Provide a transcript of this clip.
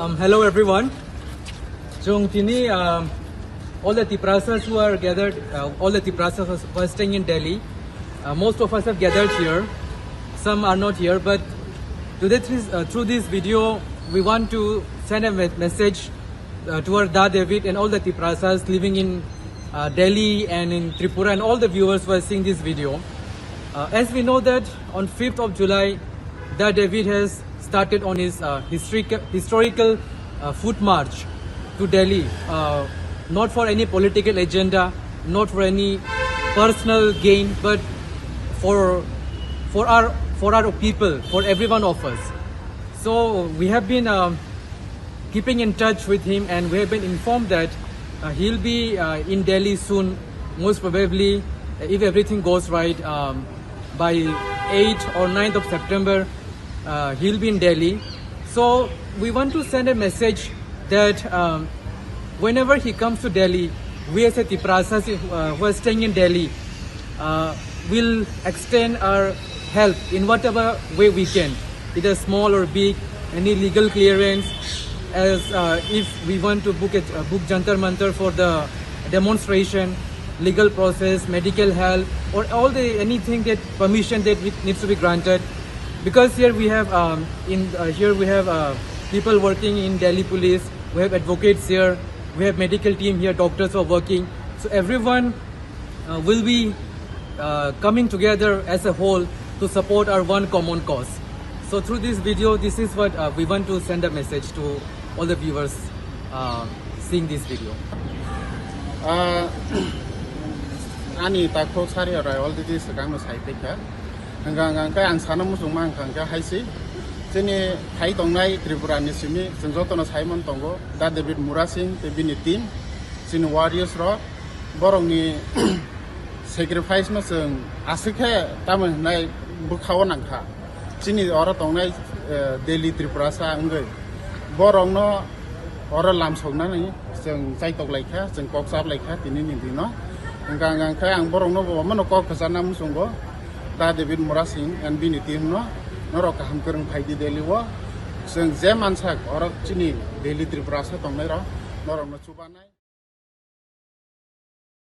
Hello everyone. So tini all the Tiprasas who are gathered, all the Tiprasas who are staying in Delhi, most of us have gathered here. Some are not here, but today through this video, we want to send a message to our Da David and all the Tiprasas living in Delhi and in Tripura and all the viewers who are seeing this video. As we know that on 5th of July, Da David has started on his historical foot march to Delhi, not for any political agenda, not for any personal gain, but for our people, for every one of us. So we have been keeping in touch with him, and we have been informed that he'll be in Delhi soon, most probably, if everything goes right, by 8th or 9th of September. He'll be in Delhi. So we want to send a message that whenever he comes to Delhi, we as a Tiprasas who are staying in Delhi will extend our help in whatever way we can, either small or big, any legal clearance, as if we want to book Jantar Mantar for the demonstration, legal process, medical help, or anything that permission that needs to be granted. Because here we have people working in Delhi police, we have advocates here, we have medical team here, doctors are working. So everyone will be coming together as a whole to support our one common cause. So through this video, this is what we want to send a message to all the viewers seeing this video. Ani takut sari orang all this sekarang masih high Hanggang ang sana musumang hanggang haisi. Sini hai tongnai Tripura ni sini senjoto na Simon tongo Da David MURASING tebini team sini warriors ro borong ni sacrifice na seng asike taman nai bukhawan angka. Sini orang tongnai Delhi Tiprasa anggai borong no orang lamsong na ni seng sai tok laika seng koksap laika tini ni no. Hanggang ang borong no bawa mana kok kesana musunggo. Da David MURASING and bini team no rok ham kereng phai di Delhi wa seng je mansak orang sini Delhi Tiprasa tongnai ro norok no Chobani